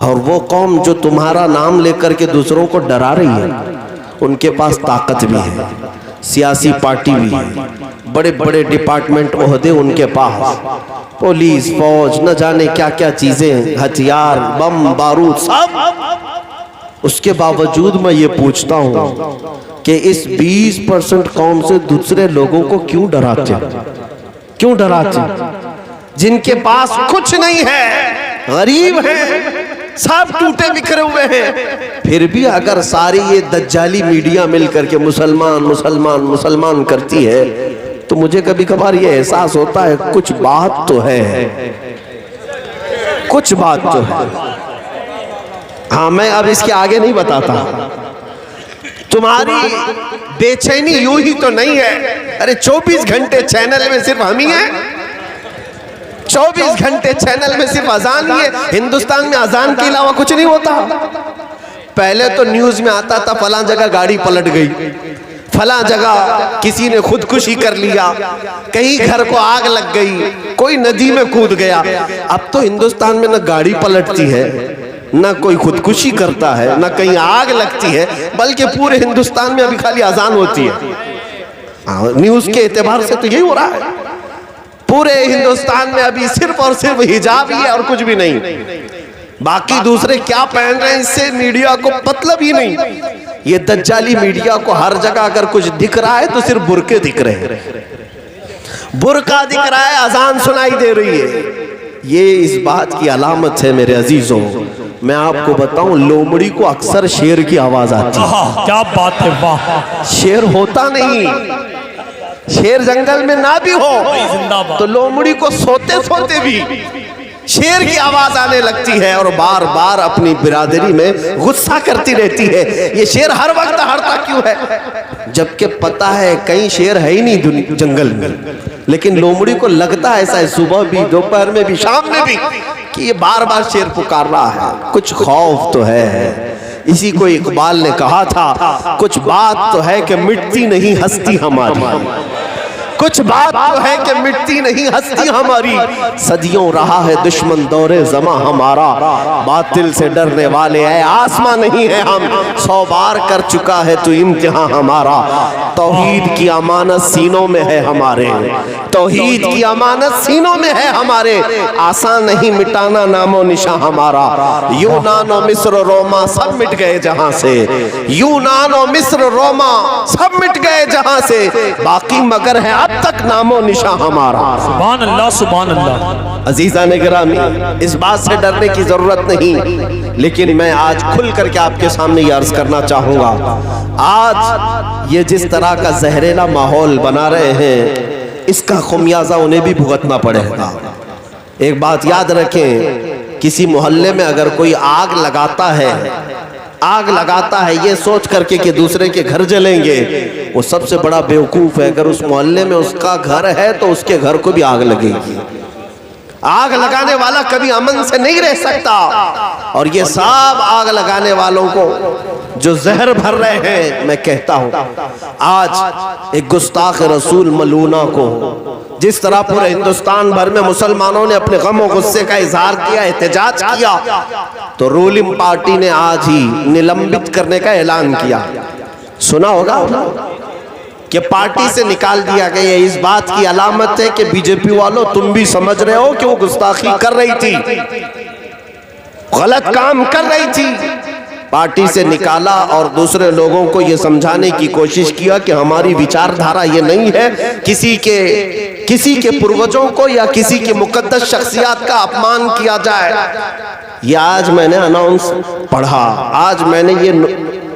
और वो कौम जो तुम्हारा नाम लेकर के दूसरों को डरा रही है, उनके पास ताकत भी है, सियासी पार्टी भी है, बड़े बड़े डिपार्टमेंट ओहदे उनके पास, पुलिस फौज न जाने क्या क्या चीजें, हथियार बम बारूद सब। उसके बावजूद मैं ये पूछता हूँ कि इस 20% कौम से दूसरे लोगों को क्यों डराते, क्यों डराते? जिनके पास कुछ नहीं है, गरीब हैं, सब टूटे बिखरे हुए हैं, फिर भी अगर सारी ये दज्जाली मीडिया मिलकर के मुसलमान मुसलमान मुसलमान करती है, तो मुझे कभी कभार ये एहसास होता है कुछ बात तो है, कुछ बात तो है। हाँ, मैं अब इसके आगे नहीं बताता। तुम्हारी बेचैनी यूं ही तो नहीं है। अरे 24 घंटे चैनल में सिर्फ हम ही हैं, 24 घंटे चैनल में सिर्फ अजान ही है। हिंदुस्तान में अजान के अलावा कुछ नहीं होता। पहले तो न्यूज में आता था फलां जगह गाड़ी पलट गई, फलां जगह किसी ने खुदकुशी कर लिया, कहीं घर को आग लग गई, कोई नदी में कूद गया। अब तो हिंदुस्तान में न गाड़ी पलटती है, न कोई खुदकुशी करता है, न कहीं आग लगती है, बल्कि पूरे हिंदुस्तान में अभी खाली अजान होती है। न्यूज के एतबार से तो यही हो रहा है। पूरे हिंदुस्तान में अभी सिर्फ और सिर्फ हिजाब ही है और कुछ भी नहीं। बाकी दूसरे क्या पहन रहे हैं इससे मीडिया को मतलब ही नहीं। ये दज्जाली मीडिया को हर जगह अगर कुछ दिख रहा है तो सिर्फ बुरके दिख रहे हैं, बुरका दिख रहा है, अजान सुनाई दे रही है। ये इस बात की अलामत है मेरे अजीजों। मैं आपको बताऊं, लोमड़ी को अक्सर शेर की आवाज आती है। क्या बात है, वाह। शेर होता नहीं, शेर जंगल में ना भी हो तो लोमड़ी को सोते सोते भी शेर की आवाज आने लगती है और बार बार अपनी बिरादरी में गुस्सा करती रहती है। ये शेर हर वक्त हड़ता क्यों है, जबकि पता है कहीं शेर है ही नहीं जंगल में, लेकिन लोमड़ी को लगता है ऐसा है, सुबह भी, दोपहर में भी, शाम में भी, कि ये बार बार शेर पुकार रहा है। कुछ खौफ तो है। इसी को इकबाल ने कहा था, कुछ बात तो है कि मिटती नहीं हस्ती हमारी, कुछ बात तो है कि मिटती नहीं हस्ती हमारी। सदियों रहा है दुश्मन दौरे ज़मा हमारा, बातिल से डरने वाले है आसमां नहीं है हम, 100 बार कर चुका है तू इम्तिहान हमारा। तौहीद की अमानत सीनों में है हमारे, तौहीद की अमानत सीनों में है हमारे, आसान नहीं मिटाना नामो निशान हमारा। यूनान और मिस्र रोमा सब मिट गए जहां से, यूनान और मिस्र रोमा सब मिट गए जहां से, बाकी मगर है अब तक नामो निशान हमारा। सुभान अल्लाह, सुभान अल्लाह। अजीज़ान गिरामी, इस बात से डरने की जरूरत नहीं, लेकिन मैं आज खुल करके आपके सामने ये अर्ज करना चाहूंगा, आज ये जिस तरह का जहरीला माहौल बना रहे हैं, इसका खुमियाजा उन्हें भी भुगतना पड़ेगा। एक बात याद रखें, किसी मोहल्ले में अगर कोई आग लगाता है ये सोच करके कि दूसरे के घर जलेंगे, वो सबसे बड़ा बेवकूफ है। अगर उस मोहल्ले में उसका घर है तो उसके घर को भी आग लगेगी। आग लगाने वाला कभी अमन से नहीं रह सकता। और ये सब आग लगाने वालों को जो जहर भर रहे हैं, मैं कहता हूं, आज एक गुस्ताख रसूल मलूना को जिस तरह पूरे हिंदुस्तान भर में मुसलमानों ने अपने गम और गुस्से का इजहार किया, एहतजाज किया, तो रूलिंग पार्टी ने आज ही निलंबित करने का ऐलान किया। सुना होगा कि पार्टी से निकाल दिया गया। इस बात की अलामत है कि बीजेपी वालों तुम भी समझ रहे हो कि वो गुस्ताखी कर रही थी, गलत काम कर रही थी। पार्टी से निकाला और दूसरे लोगों को ये समझाने की कोशिश किया कि हमारी विचारधारा ये नहीं है किसी के पूर्वजों को या किसी के मुकद्दस शख्सियत का अपमान किया जाए। ये आज मैंने अनाउंस पढ़ा, आज मैंने ये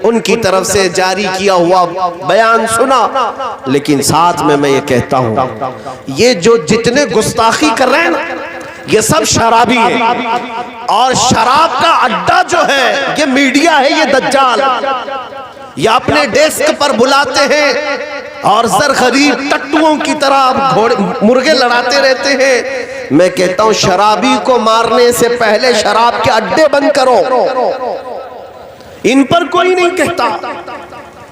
उनकी तरफ से जारी किया हुआ बयान सुना, लेकिन साथ में मैं ये कहता हूं, ये जो जितने गुस्ताखी कर रहे हैं ना, ये सब शराबी है। और शराब का अड्डा जो है ये मीडिया है, ये दज्जाल। ये अपने डेस्क पर बुलाते हैं और ज़रख़रीब टट्टुओं की तरह घोड़े मुर्गे लड़ाते रहते हैं। मैं कहता हूं, शराबी को मारने से पहले शराब के अड्डे बंद करो। इन पर कोई नहीं कहता।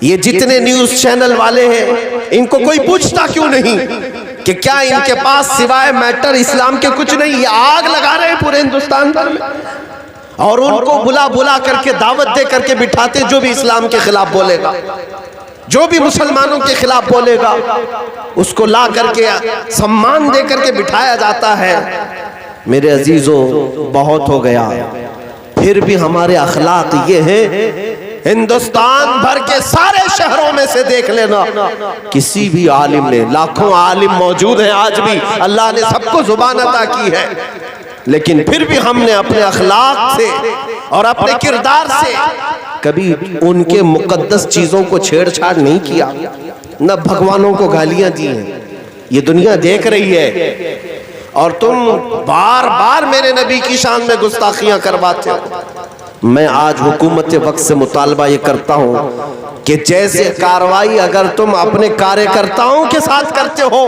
ये जितने न्यूज चैनल वाले हैं, इनको कोई पूछता क्यों नहीं कि क्या इनके पास सिवाय मैटर इस्लाम के कुछ नहीं? ये आग लगा रहे हैं पूरे हिंदुस्तान भर में। और उनको बुला बुला करके दावत दे करके बिठाते, जो भी इस्लाम के खिलाफ बोलेगा, जो भी मुसलमानों के खिलाफ बोलेगा, उसको ला करके सम्मान दे करके बिठाया जाता है। मेरे अजीजों, बहुत हो गया। फिर भी हमारे अखलाक ये है, हिंदुस्तान भर के सारे शहरों में से देख लेना, किसी भी आलिम ने, लाखों आलिम मौजूद हैं आज भी, अल्लाह ने सबको जुबान अता की है, लेकिन फिर भी हमने अपने अखलाक से और अपने किरदार से कभी उनके मुकद्दस चीजों को छेड़छाड़ नहीं किया, न भगवानों को गालियां दी हैं। ये दुनिया देख रही है और तुम बार बार मेरे नबी की शान में गुस्ताखियां करवाते हो। मैं आज हुकूमत वक्त से मुतालबा ये करता हूँ कि जैसे कार्रवाई अगर तुम अपने कार्यकर्ताओं के साथ करते हो,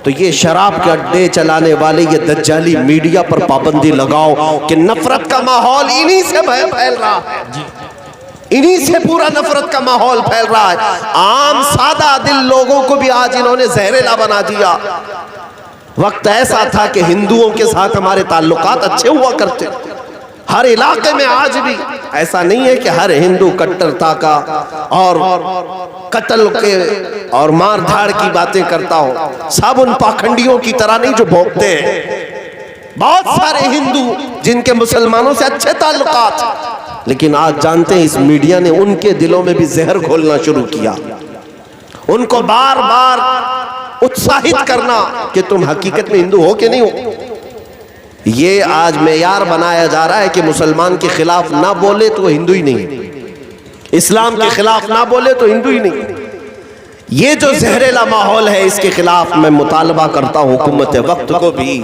तो ये शराब के अड्डे चलाने वाले ये दज्जाली मीडिया पर पाबंदी लगाओ कि नफरत का माहौल इन्हीं से फैल रहा है, इन्हीं से पूरा नफरत का माहौल फैल रहा है। आम सादा दिल लोगों को भी आज इन्होंने जहरीला बना दिया। वक्त ऐसा था कि हिंदुओं के साथ हमारे ताल्लुकात अच्छे हुआ करते, हर इलाके में। आज भी ऐसा नहीं है कि हर हिंदू कट्टरता का और कत्ल के और मार धाड़ की बातें करता हो। सब उन पाखंडियों की तरह नहीं जो भोंकते हैं। बहुत सारे हिंदू जिनके मुसलमानों से अच्छे ताल्लुकात, लेकिन आज जानते हैं इस मीडिया ने उनके दिलों में भी जहर घोलना शुरू किया, उनको बार बार उत्साहित करना कि तुम हकीकत में हिंदू हो कि नहीं हो। ये आज मेयार बनाया जा रहा है कि मुसलमान के खिलाफ ना बोले तो वो हिंदू ही नहीं, इस्लाम के खिलाफ ना बोले तो हिंदू ही नहीं। ये जो जहरीला माहौल है, इसके खिलाफ मैं मुतालबा करता हूँ हुकूमत वक्त को भी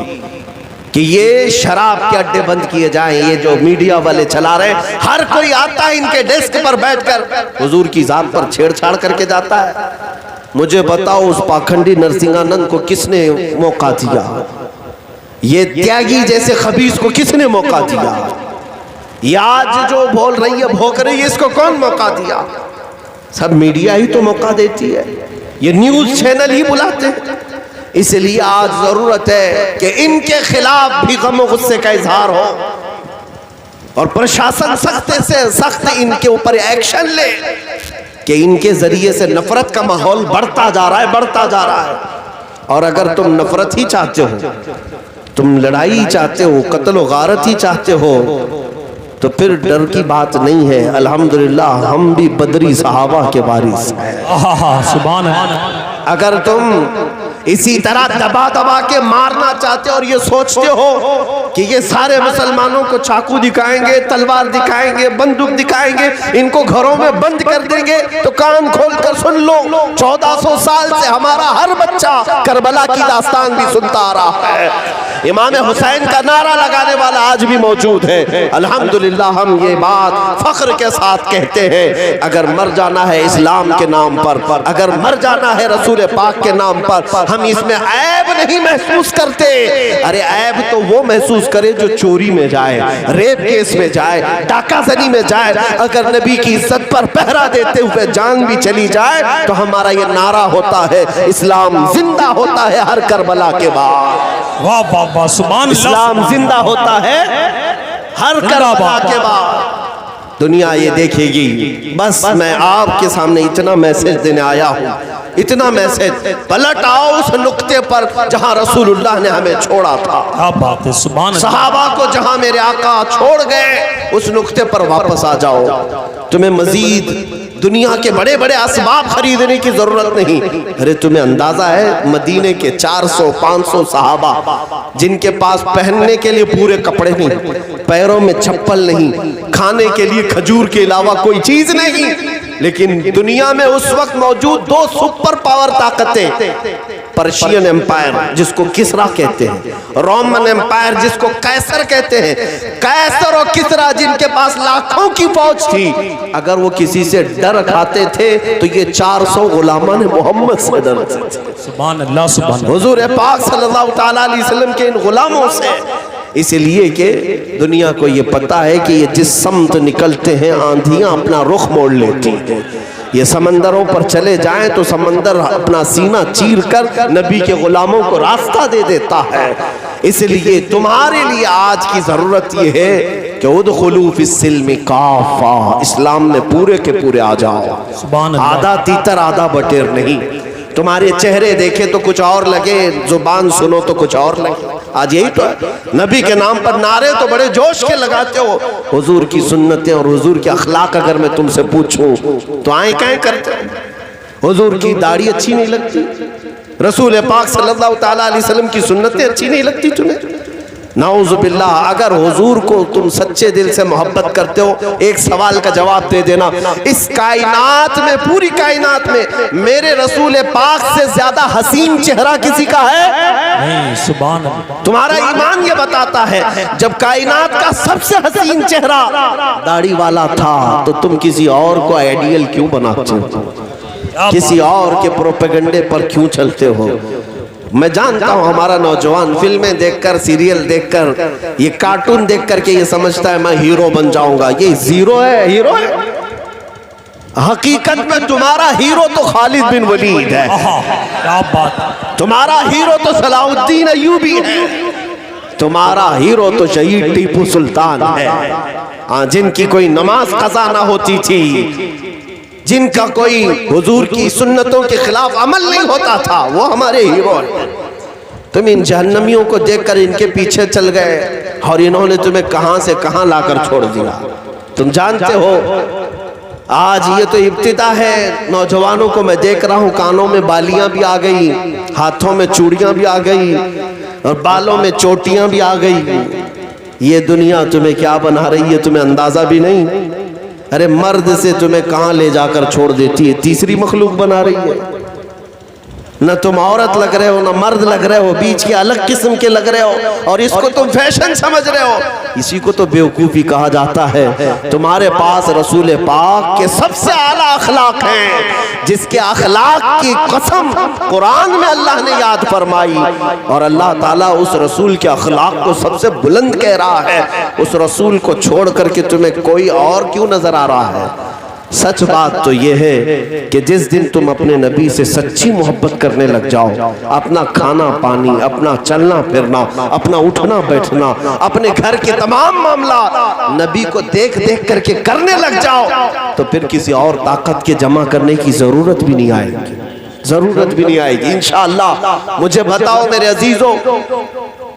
कि ये शराब के अड्डे बंद किए जाएं। ये जो मीडिया वाले चला रहे हैं, हर कोई आता है इनके डेस्क पर बैठकर हुजूर की जात पर छेड़छाड़ करके जाता है। मुझे बताओ उस पाखंडी नरसिंहानंद को किसने मौका दिया? ये त्यागी जैसे खबीस को किसने मौका दिया? ये आज जो बोल रही है, भोंक रही है, इसको कौन मौका दिया? सब मीडिया ही तो मौका देती है, ये न्यूज चैनल ही बुलाते हैं। इसलिए आज जरूरत है कि इनके खिलाफ भी गम और गुस्से का इजहार हो और प्रशासन सख्त से सख्त इनके ऊपर एक्शन ले कि इनके जरिए से नफरत का माहौल बढ़ता जा रहा है, बढ़ता जा रहा है। और अगर तुम नफरत ही चाहते हो, तुम लड़ाई चाहते हो, कत्ल व गारत ही चाहते हो, तो फिर डर की बात नहीं है। अल्हम्दुलिल्लाह हम भी बदरी सहाबा के वारिस हैं। सुभान अल्लाह। अगर तुम इसी तरह दबा दबा के मारना चाहते हो और ये सोचते हो कि ये सारे मुसलमानों को चाकू दिखाएंगे, तलवार दिखाएंगे, बंदूक दिखाएंगे, इनको घरों में बंद कर देंगे, तो कान खोल कर सुन लो, 1400 साल से हमारा हर बच्चा करबला की दास्तान भी सुनता आ रहा है। इमाम हुसैन का नारा लगाने वाला आज भी मौजूद है। अल्हम्दुलिल्लाह हम ये बात फख्र के साथ कहते हैं, अगर मर जाना है इस्लाम के नाम पर, अगर मर जाना है रसूल पाक के नाम पर, हम इसमें ऐब नहीं महसूस करते। अरे ऐब तो वो महसूस करे जो चोरी में जाए, रेप केस में जाए, डाकाजनी में जाए। अगर नबी की इज्जत पर पहरा देते हुए जान भी चली जाए तो हमारा ये नारा होता है, इस्लाम जिंदा होता है हर करबला के बाद। वाह वाह वाह, सुभान अल्लाह। इस्लाम जिंदा होता है हर करबला के बाद। दुनिया ये देखेगी। बस मैं आपके सामने इतना मैसेज देने आया हूँ, इतना मैसेज। पलट आओ उस नुक्ते पर जहाँ रसूलुल्लाह ने हमें छोड़ा था। क्या बात है, सुभान अल्लाह। सहाबा को जहाँ मेरे आका छोड़ गए, उस नुक्ते पर वापस आ जाओ। तुम्हें मजीद दुनिया के बड़े बड़े असबाब खरीदने की जरूरत नहीं। अरे तुम्हें अंदाजा है मदीने के 400-500 सहाबा जिनके पास पहनने के लिए पूरे कपड़े नहीं, पैरों में चप्पल नहीं, खाने के लिए खजूर के अलावा कोई चीज नहीं, लेकिन दुनिया में उस वक्त मौजूद 2 सुपर पावर ताकतें, पर्शियन एम्पायर जिसको किसरा कहते हैं, रोमन एम्पायर जिसको कैसर कहते हैं, कैसर और किसरा जिनके पास लाखों की फौज थी, अगर वो किसी से डर खाते थे तो ये 400 गुलामान मोहम्मद से डरते थे। सुभान अल्लाह, सुभान अल्लाह। हुजूर पाक सल्लल्लाहु ताला अलैहि वसल्लम के इन गुलामों से, इसलिए कि दुनिया को ये पता है कि ये जिस समत निकलते हैं आंधियां अपना रुख मोड़ लेती हैं। ये समंदरों पर चले जाएं तो समंदर अपना सीना चीर कर नबी के गुलामों को रास्ता दे देता है। इसलिए तुम्हारे लिए आज की जरूरत ये है कि उदखुलू फिस्सिल्मि काफा, इस्लाम में पूरे के पूरे आ जाओ, सुभान अल्लाह। आधा तीतर आधा बटेर नहीं। तुम्हारे चेहरे देखे तो कुछ और लगे, जुबान सुनो तो कुछ और लगे। आज यही तो है। नबी के नाम पर नारे तो बड़े जोश के लगाते हो, हुजूर की सुन्नतें और हुजूर के अखलाक अगर मैं तुमसे पूछूं तो आए काहे करते हो? हुजूर की दाढ़ी अच्छी नहीं लगती, रसूल पाक सल्लल्लाहु ताला अलैहि वसल्लम की सुन्नतें अच्छी नहीं लगती तुम्हें? नाउज़ुबिल्लाह। अगर हुजूर को तुम सच्चे दिल से मोहब्बत करते हो, एक सवाल का जवाब दे देना, इस कायनात में, पूरी कायनात में मेरे रसूल पाक से ज्यादा हसीन चेहरा किसी का है? नहीं, सुभान अल्लाह। तुम्हारा ईमान ये बताता है जब कायनात का सबसे हसीन चेहरा दाढ़ी वाला था तो तुम किसी और को आइडियल क्यों बनाते हो? किसी और के प्रोपेगेंडे पर क्यों चलते हो? मैं जानता हूं हमारा नौजवान फिल्में देखकर, सीरियल देखकर, ये कार्टून देख करके ये समझता है मैं हीरो बन जाऊंगा। ये जीरो है, हीरो है। हकीकत में तुम्हारा हीरो तो खालिद बिन वलीद है, क्या बात। तुम्हारा हीरो तो सलाहुद्दीन अय्यूबी है, तुम्हारा हीरो तो शहीद टीपू सुल्तान है, जिनकी कोई नमाज कज़ा ना होती थी, जिनका कोई हुजूर की सुन्नतों के खिलाफ अमल नहीं होता था, वो हमारे हीरो हैं। तुम इन जहन्नमियों को देखकर इनके पीछे चल गए और इन्होंने तुम्हें कहां से कहां लाकर छोड़ दिया। तुम जानते हो आज ये तो इब्तिदा है। नौजवानों को मैं देख रहा हूं, कानों में बालियां भी आ गई, हाथों में चूड़ियां भी आ गई और बालों में चोटियां भी आ गई। ये दुनिया तुम्हें क्या बना रही है तुम्हें अंदाजा भी नहीं। अरे मर्द से तुम्हें कहां ले जाकर छोड़ देती है, तीसरी मखलूक बना रही है। न तुम औरत लग रहे हो न मर्द लग रहे हो, बीच के अलग किस्म के लग रहे हो और इसको तुम फैशन समझ रहे हो। इसी को तो बेवकूफी कहा जाता है। तुम्हारे पास रसूल पाक के सबसे आला अखलाक हैं, जिसके अखलाक की कसम कुरान में अल्लाह ने याद फरमाई और अल्लाह ताला उस रसूल के अखलाक को सबसे बुलंद कह रहा है। उस रसूल को छोड़ करके तुम्हें कोई और क्यों नजर आ रहा है? सच बात तो यह है कि जिस दिन तुम अपने नबी से सच्ची मोहब्बत करने लग जाओ, अपना खाना पानी, अपना चलना फिरना, अपना उठना बैठना, अपने घर के तमाम मामला नबी को देख देख करके करने लग जाओ, तो फिर किसी और ताकत के जमा करने की जरूरत भी नहीं आएगी, जरूरत भी नहीं आएगी इंशाअल्लाह। मुझे बताओ मेरे अजीजों,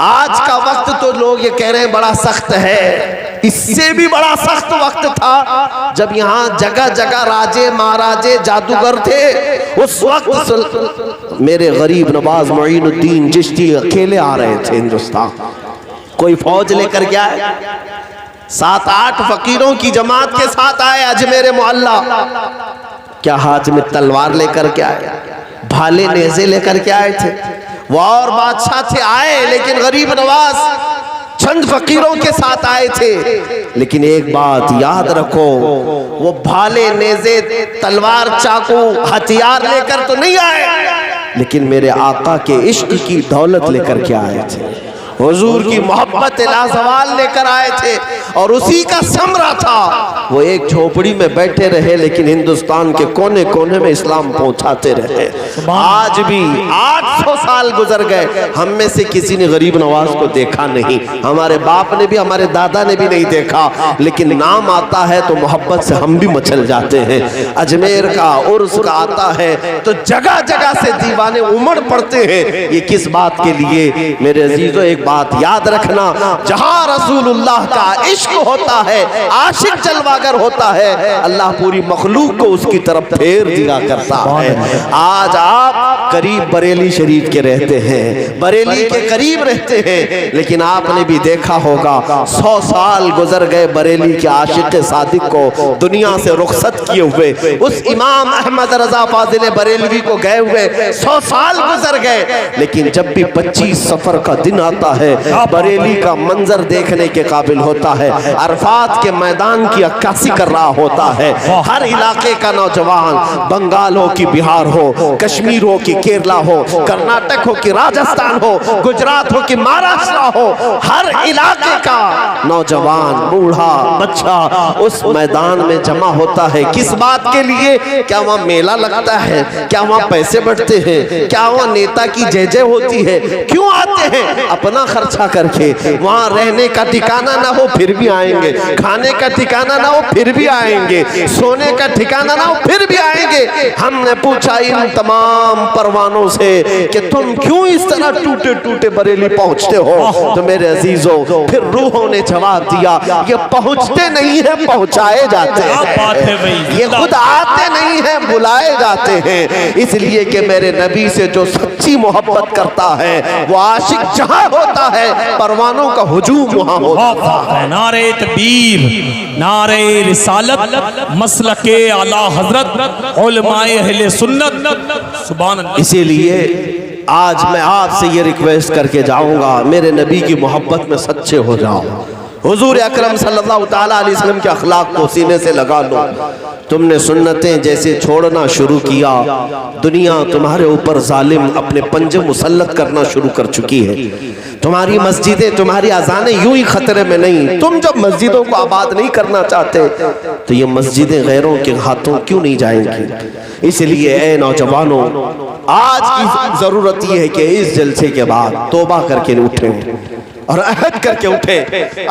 आज का वक्त तो लोग ये कह रहे हैं बड़ा सख्त है, इससे भी बड़ा सख्त वक्त था जब यहाँ जगह जगह राजे महाराजे जादूगर थे। उस वक्त मेरे गरीब नवाज मोइनुद्दीन चिश्ती अकेले आ रहे थे हिंदुस्तान, कोई फौज लेकर क्या है, 7-8 फकीरों की जमात के साथ आए अजमेर मोहल्ला। क्या हाथ में तलवार लेकर के आए, भाले नेज़े लेकर के आए थे? वो और बादशाह थे आए, लेकिन गरीब नवाज चंद फकीरों के साथ आए थे। लेकिन एक बात याद रखो, वो भाले नेज़े तलवार चाकू हथियार लेकर तो नहीं आए, लेकिन मेरे आका के इश्क की दौलत लेकर के आए थे, हुजूर की मोहब्बत लाजवाल लेकर आए थे। और उसी का समरा था, वो एक झोपड़ी में बैठे रहे लेकिन हिंदुस्तान के कोने कोने में इस्लाम पहुंचाते रहे। आज भी 800 साल गुजर गए, हम में से किसी ने गरीब नवाज को देखा नहीं, हमारे बाप ने भी हमारे दादा ने भी नहीं देखा, लेकिन नाम आता है तो मोहब्बत से हम भी मचल जाते हैं। अजमेर का उर्स का आता है तो जगह जगह से दीवाने उमड़ पड़ते हैं। ये किस बात के लिए? मेरे अजीजों, एक बात याद रखना, जहां रसूलुल्लाह का इश्क होता है, आशिक जलवागर होता है, अल्लाह पूरी मखलूक को उसकी तरफ फेर दिया करता है। आज आप करीब बरेली शरीफ के रहते हैं, बरेली के करीब रहते हैं, लेकिन आपने भी देखा होगा 100 साल गुजर गए बरेली के आशिक सादिक को दुनिया से रुखसत किए हुए। उस इमाम अहमद रजा फाजिल बरेलवी को गए हुए 100 साल गुजर गए, लेकिन जब भी 25 सफर का दिन आता है, बरेली का मंजर देखने के काबिल होता है। अरफात के मैदान की अक्कासी कर रहा होता है। हर इलाके का नौजवान, बंगाल हो कि बिहार हो, कश्मीर हो कि केरला हो, कर्नाटक हो कि राजस्थान हो, गुजरात हो कि महाराष्ट्र हो, हर इलाके का नौजवान, बूढ़ा, बच्चा उस मैदान में जमा होता है। किस बात के लिए? क्या वहाँ मेला लगता है? क्या वहाँ पैसे बढ़ते हैं? क्या वहाँ नेता की जय जय होती है? क्यों आते हैं? अपना खर्चा करके। वहाँ रहने का ठिकाना ना हो फिर भी आएंगे, खाने का ठिकाना ना हो फिर भी आएंगे, सोने का ठिकाना ना हो फिर भी आएंगे। हमने पूछा इन तमाम परवानों से कि तुम क्यों इस तरह टूटे टूटे बरेली पहुंचते हो? तो मेरे अजीजों, फिर रूहों ने जवाब दिया, ये पहुंचते नहीं है, पहुंचाए जाते हैं। ये खुद आते नहीं है, बुलाए जाते हैं। इसलिए कि मेरे नबी से जो सच्ची मोहब्बत करता है वो आशिक जहां होता है परवानों का हुजूम वहां होता है। नारे तकबीर, नारे रिसालत, मसलके आला हजरत, उलमाए अहले सुन्नत, सुभान अल्लाह। इसीलिए आज मैं आपसे ये रिक्वेस्ट करके जाऊंगा, मेरे नबी की मोहब्बत में सच्चे हो जाओ। हुजूर अकरम सल्लल्लाहु ताला अलैहि वसल्लम के अखलाक को सीने से लगा लो। तुमने सुन्नतें जैसे छोड़ना शुरू किया, दुनिया तुम्हारे ऊपर जालिम अपने पंजे मुसल्लत करना शुरू कर चुकी है। तुम्हारी मस्जिदें, तुम्हारी अजानें यूं ही खतरे में नहीं। तुम जब मस्जिदों को आबाद नहीं करना चाहते तो ये मस्जिदें गैरों के हाथों क्यों नहीं जाएंगी? इसलिए ए नौजवानों, आज की जरूरत यह है कि इस जलसे के बाद तौबा करके उठें और अहद करके उठे।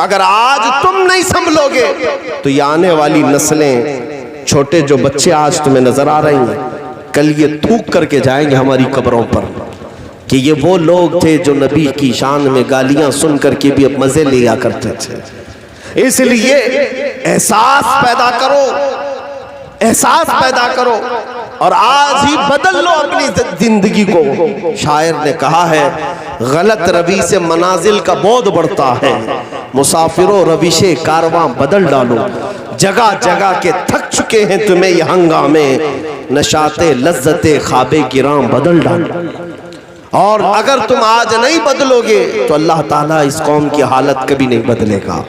अगर आज तुम नहीं संभलोगे तो ये आने वाली नस्लें, छोटे जो बच्चे आज तुम्हें नजर आ रहे हैं, कल ये थूक करके जाएंगे हमारी कब्रों पर कि ये वो लोग थे जो नबी की शान में गालियां सुन करके भी अब मजे लिया करते थे। इसलिए एहसास पैदा करो, एहसास पैदा करो और आज ही बदल लो अपनी जिंदगी को। शायर ने कहा है, गलत रवि से मनाजिल का बोध बढ़ता है, मुसाफिरों रविशे कारवां बदल डालो। जगह जगह के थक चुके हैं तुम्हें ये हंगामे, नशाते लज्जते ख्वाबे गिरां बदल डालो। और अगर तुम आज नहीं बदलोगे तो अल्लाह ताला इस कौम की हालत कभी नहीं बदलेगा।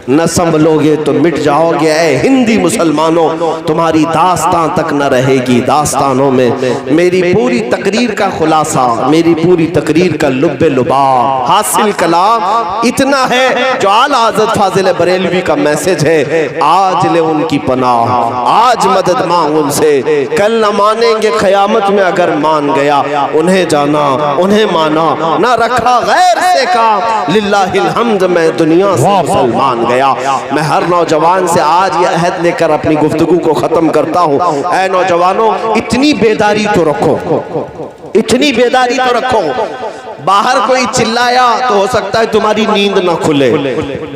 न संभलोगे तो मिट जाओगे। ऐ हिंदी मुसलमानों, तुम्हारी दास्तां तक न रहेगी। दास्तानों में मेरी पूरी तकरीर का खुलासा, मेरी पूरी तकरीर का लुब्बे लुबाब, हासिल कलाम इतना है जो आला हज़रत फाजिल बरेलवी का मैसेज है। आज ले उनकी पनाह, आज मदद मांग उनसे, कल न मानेंगे क़यामत में अगर मान गया। उन्हें जाना, उन्हें माना, न रखा गैर से काम, लिल्लाहिल हम्द मैं दुनिया से मुसलमान गया। मैं हर नौजवान से आज ये अहद लेकर अपनी गुफ्तगू को खत्म करता हूँ। ऐ नौजवानों, इतनी बेदारी तो रखो, इतनी बेदारी तो रखो। बाहर कोई चिल्लाया तो हो सकता है तुम्हारी नींद ना खुले,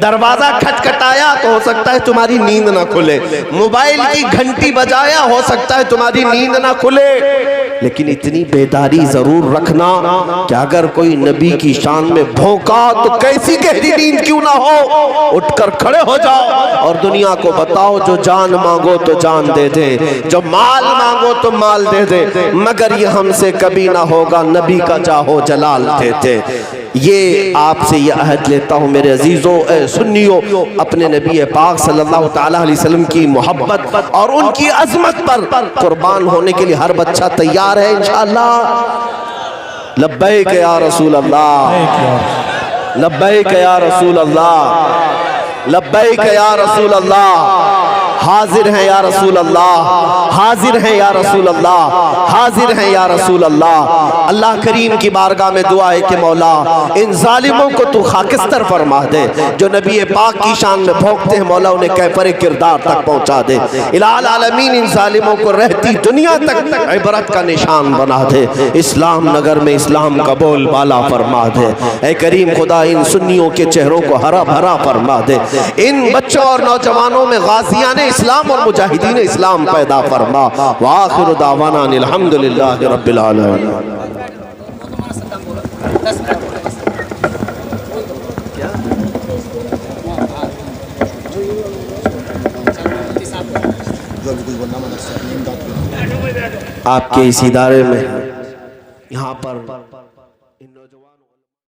दरवाजा खटखटाया तो हो सकता है तुम्हारी नींद ना खुले, मोबाइल की घंटी बजाया हो सकता है तुम्हारी नींद ना खुले। लेकिन इतनी बेदारी जरूर रखना कि अगर कोई नबी की शान में भौंका तो कैसी गहरी नींद क्यों ना हो, उठकर खड़े हो जाओ और दुनिया को बताओ, जो जान मांगो तो जान दे दे, जो माल मांगो तो माल दे दे, मगर ये हमसे कभी ना होगा नबी का चाहो जलाल देते। ये आपसे ये अहद लेता हूँ मेरे अजीजों, सुन्नियों, अपने नबी पाक सल्लल्लाहु ताला अलैहि वसल्लम की मोहब्बत और उनकी अजमत पर कुर्बान होने के लिए हर बच्चा तैयार है इंशाअल्लाह। लब्बैक या रसूल अल्लाह, लब्बैक या रसूल अल्लाह, लब्बैक या रसूल अल्लाह। हाजिर हैं या रसूल अल्लाह, हाजिर हैं या रसूल अल्लाह, हाजिर हैं या रसूल अल्लाह। अल्लाह करीम की बारगाह में दुआ है कि मौला इन जालिमों को तू खाकिस्तर फरमा दे, जो नबी पाक की शान में भौंकते हैं मौला उन्हें कैफर किरदार तक पहुंचा दे। इलाल आलमीन इन जालिमों को रहती दुनिया तक इबरत का निशान बना दे। इस्लाम नगर में इस्लाम का बोल बाला फरमा दे। ऐ करीम खुदा इन सुन्नियों के चेहरों को हरा भरा फरमा दे। इन बच्चों और नौजवानों में गाजियाने इस्लाम और मुजाहिदीन इस्लाम पैदा फरमा। व आखिरु दावाना अनिल हम्दुलिल्लाहि रब्बिल आलमीन। आपके इस इदारे में यहाँ पर